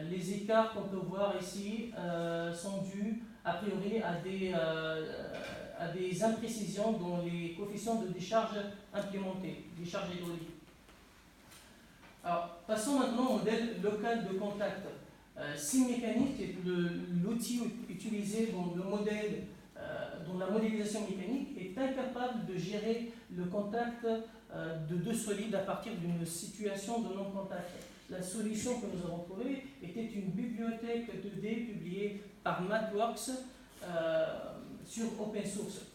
Les écarts qu'on peut voir ici sont dus a priori à des imprécisions dans les coefficients de décharge implémentés, décharge hydraulique. Alors, passons maintenant au modèle local de contact. SimMécanique est l'outil utilisé dans le modèle, dans la modélisation mécanique, est incapable de gérer le contact de deux solides à partir d'une situation de non-contact. La solution que nous avons trouvée était une bibliothèque 2D publiée par MathWorks sur open source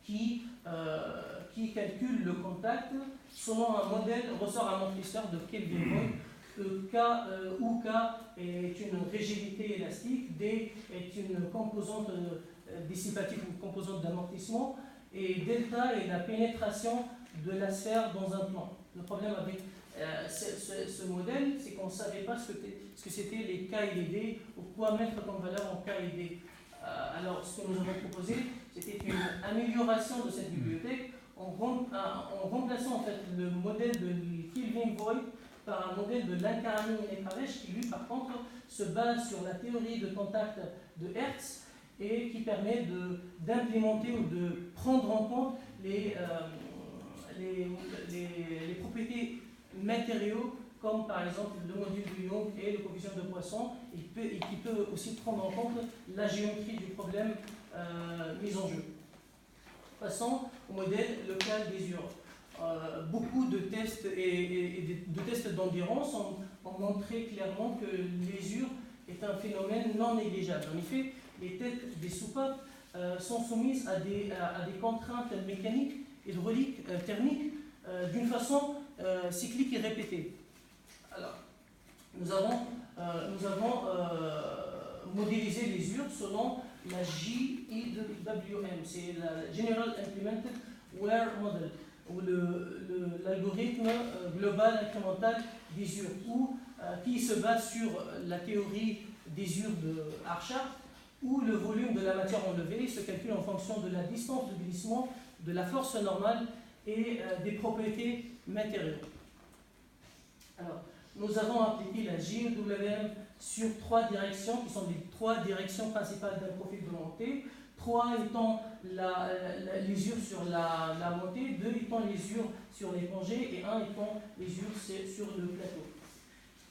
qui calcule le contact selon un modèle ressort-amortisseur de Kelvin-Voigt. K où K est une rigidité élastique, D est une composante dissipative ou composante d'amortissement, et delta est la pénétration de la sphère dans un plan. Le problème avec ce modèle, c'est qu'on ne savait pas ce que c'était les K et les D, ou quoi mettre comme valeur en K et D. Alors, ce que nous avons proposé, c'était une amélioration de cette bibliothèque en remplaçant en fait le modèle de Kelvin-Voigt par un modèle de Lankaramin-Nekravesh qui, lui, par contre, se base sur la théorie de contact de Hertz et qui permet d'implémenter ou de prendre en compte les propriétés matériaux, comme par exemple le module de Young et le coefficient de Poisson, et qui peut aussi prendre en compte la géométrie du problème mis en jeu. Passons au modèle local des UR. Beaucoup de tests et de tests d'endurance ont montré clairement que l'usure est un phénomène non négligeable. En effet, les têtes des soupapes sont soumises à des contraintes mécaniques, hydrauliques, thermiques, d'une façon cyclique et répétée. Alors, nous avons modélisé les usures selon la JIWM, c'est la General Implemented Wear Model, ou l'algorithme global incrémental d'usure, qui se base sur la théorie d'usure de Archer, où le volume de la matière enlevée se calcule en fonction de la distance de glissement, de la force normale et des propriétés matériaux. Alors, nous avons appliqué la JWM sur 3 directions, qui sont les 3 directions principales d'un profil de montée. 3 étant l'usure sur la montée, 2 étant l'usure sur les plongées et 1 étant l'usure sur le plateau.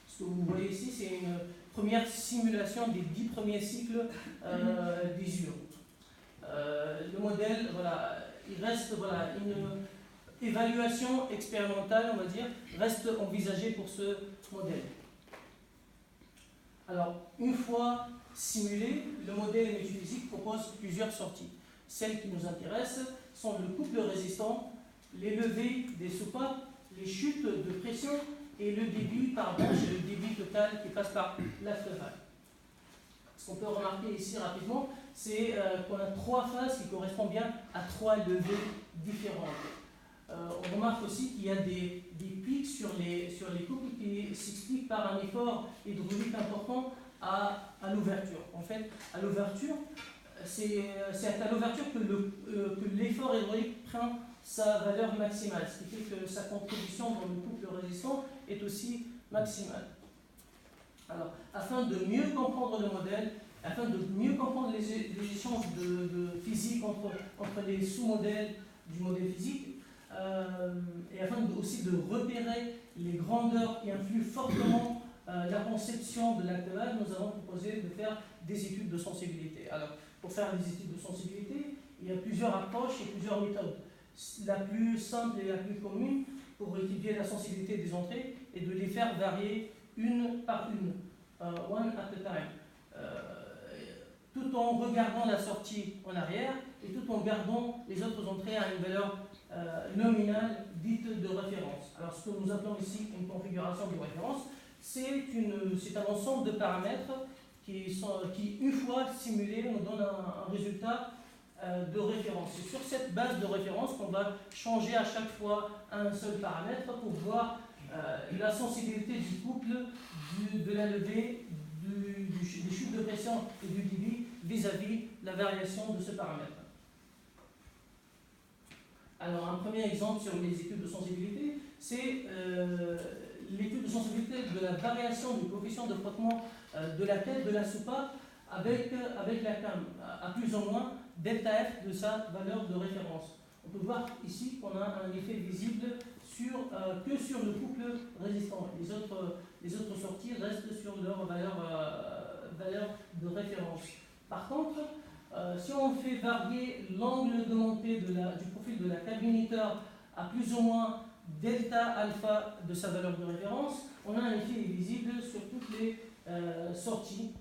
Ce que vous voyez ici, c'est une première simulation des 10 premiers cycles d'usure. Le modèle, voilà, il reste une évaluation expérimentale, on va dire, reste envisagée pour ce modèle. Alors, une fois simulé, le modèle hémiphysique propose plusieurs sorties. Celles qui nous intéressent sont le couple résistant, les levées des soupapes, les chutes de pression et le débit par branche et le débit total qui passe par l'afterval. Ce qu'on peut remarquer ici rapidement, c'est qu'on a 3 phases qui correspondent bien à 3 levées différentes. On remarque aussi qu'il y a des pics sur les couples qui s'expliquent par un effort hydraulique important à l'ouverture. En fait, à l'ouverture, c'est à l'ouverture que l'effort hydraulique prend sa valeur maximale, ce qui fait que sa contribution dans le couple résistant est aussi maximale. Alors, afin de mieux comprendre le modèle, afin de mieux comprendre les échanges de physique entre les sous-modèles du modèle physique, et afin aussi de repérer les grandeurs qui influent fortement la conception de l'acte-vague, nous avons proposé de faire des études de sensibilité. Alors, pour faire des études de sensibilité, il y a plusieurs approches et plusieurs méthodes. La plus simple et la plus commune pour étudier la sensibilité des entrées est de les faire varier une par une, one at a time, tout en regardant la sortie en arrière et tout en gardant les autres entrées à une valeur nominale dite de référence. Alors, ce que nous appelons ici une configuration de référence, c'est un ensemble de paramètres qui, une fois simulés, nous donnent un résultat de référence. C'est sur cette base de référence qu'on va changer à chaque fois un seul paramètre pour voir la sensibilité du couple, de la levée, des chutes de pression et du débit vis-à-vis la variation de ce paramètre. Alors, un premier exemple sur les études de sensibilité, c'est l'étude de sensibilité de la variation du coefficient de frottement de la tête de la soupape avec la cam, à plus ou moins delta F de sa valeur de référence. On peut voir ici qu'on a un effet visible que sur le couple résistant. Les autres sorties restent sur leur valeur de référence. Par contre, si on fait varier l'angle de montée du profil de la cabiniteur à plus ou moins delta alpha de sa valeur de référence, on a un effet visible sur toutes les sorties,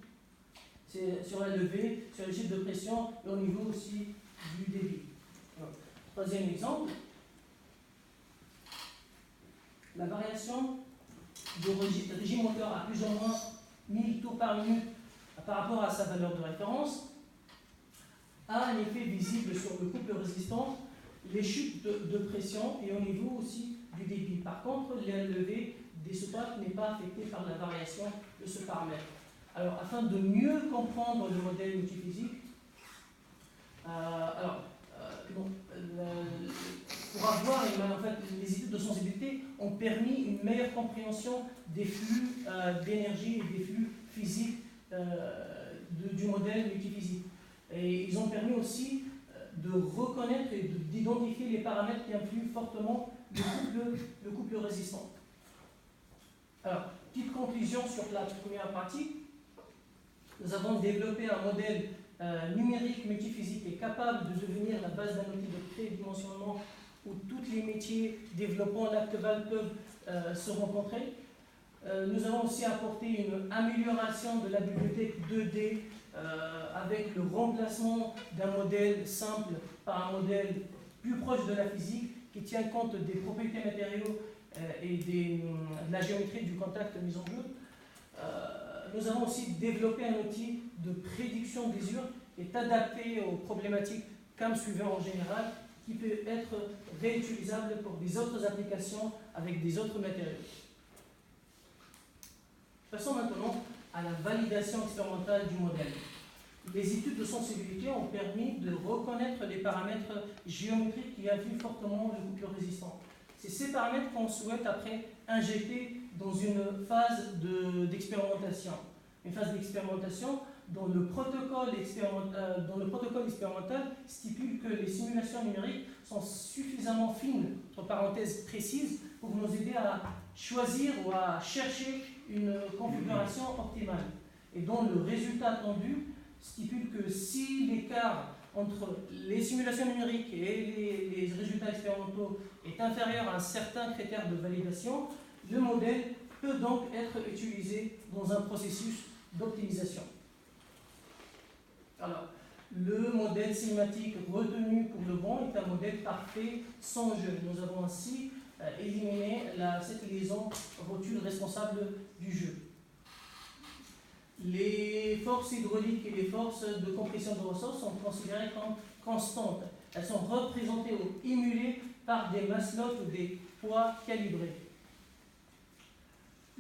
sur la levée, sur les chiffres de pression et au niveau aussi du débit. Alors, troisième exemple, la variation du régime moteur à plus ou moins 1000 tours par minute par rapport à sa valeur de référence a un effet visible sur le couple résistant, les chutes de pression et au niveau aussi du débit. Par contre, la levée des soupapes n'est pas affectée par la variation de ce paramètre. Alors, afin de mieux comprendre le modèle multiphysique, pour avoir les études de sensibilité ont permis une meilleure compréhension des flux d'énergie et des flux physiques du modèle multiphysique. Et ils ont permis aussi de reconnaître et d'identifier les paramètres qui influent fortement le couple résistant. Alors, petite conclusion sur la première partie. Nous avons développé un modèle numérique multiphysique et capable de devenir la base d'un outil de prédimensionnement où tous les métiers développant l'acteval peuvent se rencontrer. Nous avons aussi apporté une amélioration de la bibliothèque 2D avec le remplacement d'un modèle simple par un modèle plus proche de la physique qui tient compte des propriétés matériaux et de la géométrie du contact mis en jeu. Nous avons aussi développé un outil de prédiction d'usure qui est adapté aux problématiques CAM suivantes en général, qui peut être réutilisable pour des autres applications avec des autres matériaux. Passons maintenant à la validation expérimentale du modèle. Les études de sensibilité ont permis de reconnaître les paramètres géométriques qui influent fortement le couple résistant. C'est ces paramètres qu'on souhaite après injecter dans une phase d'expérimentation. Une phase d'expérimentation dont le protocole expérimental stipule que les simulations numériques sont suffisamment fines, entre parenthèses précises, pour nous aider à choisir ou à chercher une configuration optimale. Et dont le résultat attendu stipule que si l'écart entre les simulations numériques et les résultats expérimentaux est inférieur à un certain critère de validation, le modèle peut donc être utilisé dans un processus d'optimisation. Alors, le modèle cinématique retenu pour le bon est un modèle parfait sans jeu. Nous avons ainsi éliminé cette liaison rotule responsable du jeu. Les forces hydrauliques et les forces de compression de ressort sont considérées comme constantes. Elles sont représentées ou émulées par des masses-notes ou des poids calibrés.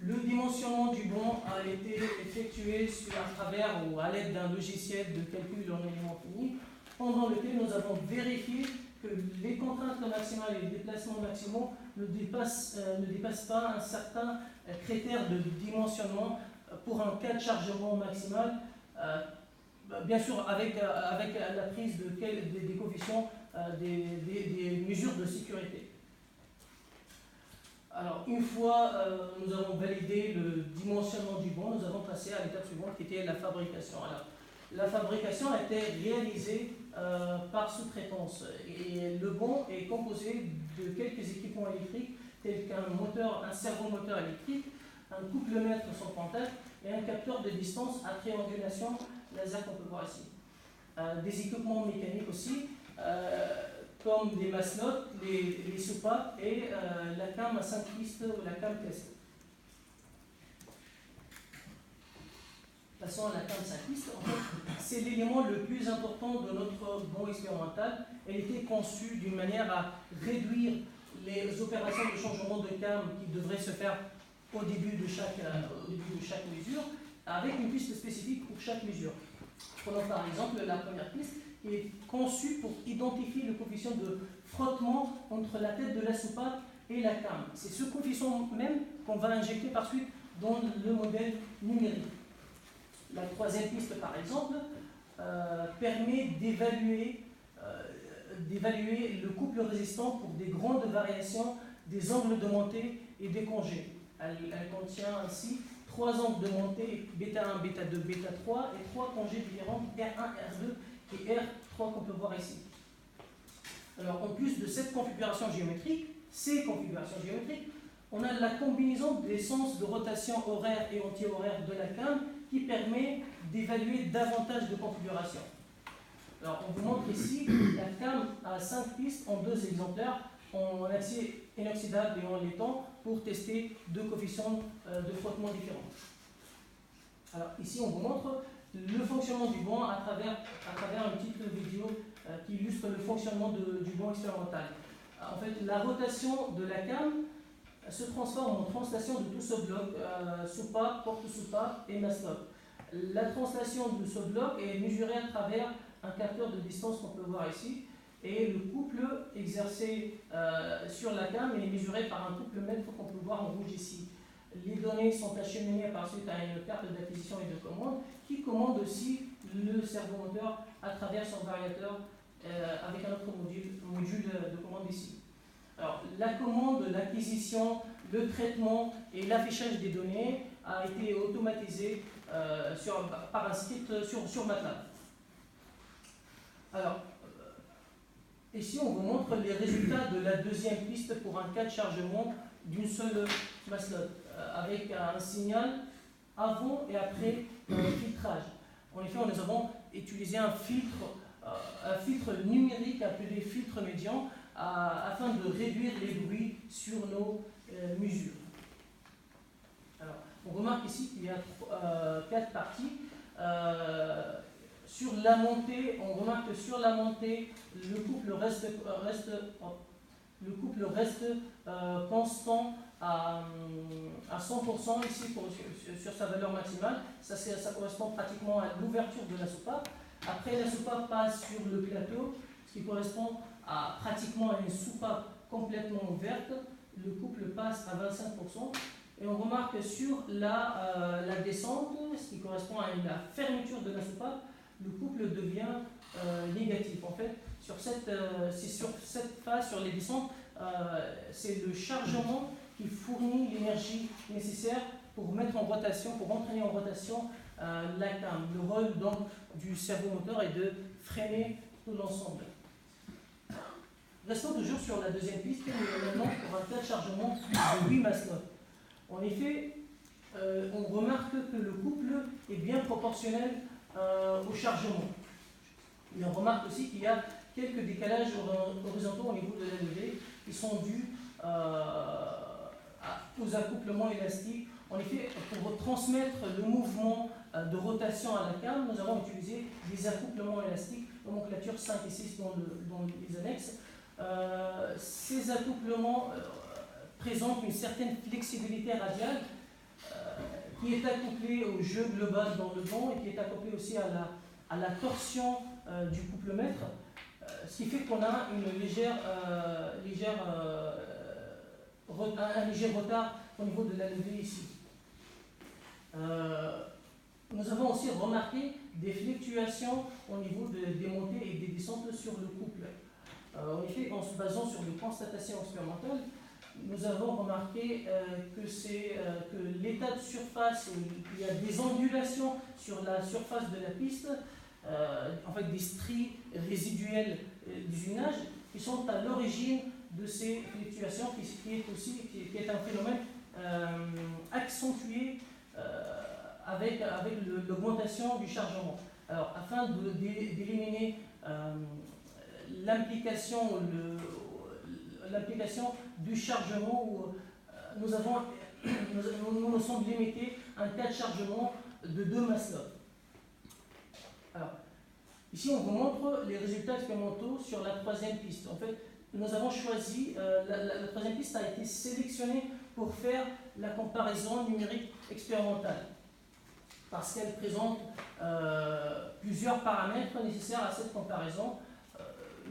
Le dimensionnement du bond a été effectué à travers ou à l'aide d'un logiciel de calcul en éléments finis, pendant lequel nous avons vérifié que les contraintes maximales et les déplacements maximaux ne dépassent pas un certain critère de dimensionnement pour un cas de chargement maximal, bien sûr avec la prise des coefficients des mesures de sécurité. Alors, une fois nous avons validé le dimensionnement du bond, nous avons passé à l'étape suivante qui était la fabrication. Alors, la fabrication a été réalisée par sous-traitance et le bond est composé de quelques équipements électriques tels qu'un moteur, un servomoteur électrique, un couple-mètre sans contact et un capteur de distance à triangulation laser qu'on peut voir ici. Des équipements mécaniques aussi, comme des masses-notes, les soupapes et la cam à 5 pistes ou la cam test. Passons à la cam 5 pistes. En fait, c'est l'élément le plus important de notre bond expérimental. Elle était conçue d'une manière à réduire les opérations de changement de cam qui devraient se faire au début de chaque mesure, avec une piste spécifique pour chaque mesure. Prenons par exemple la première piste qui est conçue pour identifier le coefficient de frottement entre la tête de la soupape et la cam. C'est ce coefficient même qu'on va injecter par suite dans le modèle numérique. La troisième piste, par exemple, permet d'évaluer le couple résistant pour des grandes variations des angles de montée et des congés. Elle contient ainsi 3 angles de montée, β1, β2, β3, et 3 congés différents, R1, R2 et R3 qu'on peut voir ici. Alors, en plus de cette configuration géométrique, ces configurations géométriques, on a la combinaison des sens de rotation horaire et anti-horaire de la cam qui permet d'évaluer davantage de configurations. Alors, on vous montre ici la cam à 5 pistes en 2 exemplaires, en acier inoxydable et en laiton, pour tester 2 coefficients de frottement différents. Alors, ici, on vous montre le fonctionnement du banc à travers une petite vidéo qui illustre le fonctionnement du banc expérimental. En fait, la rotation de la cam se transforme en translation de tout ce bloc, soupape, porte-soupape et mastoc. La translation de ce bloc est mesurée à travers un capteur de distance qu'on peut voir ici, et le couple exercé sur la cam est mesuré par un couple mètre qu'on peut voir en rouge ici. Les données sont acheminées par suite à une carte d'acquisition et de commande qui commande aussi le servomoteur à travers son variateur avec un autre module de commande ici. Alors, la commande, l'acquisition, le traitement et l'affichage des données a été automatisé par un script sur MATLAB. Alors, ici, on vous montre les résultats de la deuxième piste pour un cas de chargement d'une seule maslot, avec un signal avant et après filtrage. En effet, nous avons utilisé un filtre numérique appelé filtre médian afin de réduire les bruits sur nos mesures. Alors, on remarque ici qu'il y a 4 parties. Sur la montée, on remarque que sur la montée, le couple reste constant à 100% ici sur sa valeur maximale. Ça correspond pratiquement à l'ouverture de la soupape. Après, la soupape passe sur le plateau, ce qui correspond pratiquement à une soupape complètement ouverte. Le couple passe à 25%. Et on remarque sur la descente, ce qui correspond à la fermeture de la soupape, le couple devient négatif. En fait, c'est sur cette phase, sur les descentes, c'est le chargement qui fournit l'énergie nécessaire pour mettre en rotation, pour entraîner en rotation la cam. Le rôle donc du servomoteur est de freiner tout l'ensemble. Restons toujours sur la deuxième piste, mais maintenant pour un cas de chargement de 8 maslots. En effet, on remarque que le couple est bien proportionnel au chargement. Et on remarque aussi qu'il y a quelques décalages horizontaux au niveau de la levée qui sont dus aux accouplements élastiques. En effet, pour transmettre le mouvement de rotation à la cam, nous avons utilisé des accouplements élastiques, nomenclature 5 et 6 dans les annexes. Ces accouplements présentent une certaine flexibilité radiale qui est accouplée au jeu global dans le banc et qui est accouplée aussi à la torsion du couplemètre, ce qui fait qu'on a un léger retard au niveau de la levée ici. Nous avons aussi remarqué des fluctuations au niveau des montées et des descentes sur le couple. En effet, en se basant sur les constatations expérimentales, nous avons remarqué que l'état de surface, il y a des ondulations sur la surface de la piste, en fait des stries résiduelles d'usinage, qui sont à l'origine de ces fluctuations, qui est un phénomène accentué avec l'augmentation du chargement. Alors, afin d'éliminer l'implication du chargement, nous nous sommes limités à un cas de chargement de 2 maslots. Alors, ici, on vous montre les résultats expérimentaux sur la troisième piste. En fait, nous avons choisi, la troisième piste a été sélectionnée pour faire la comparaison numérique expérimentale, parce qu'elle présente plusieurs paramètres nécessaires à cette comparaison.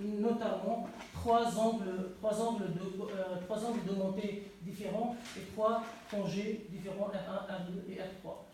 notamment trois angles de montée différents et trois plongées différents, R1, R2 et R3.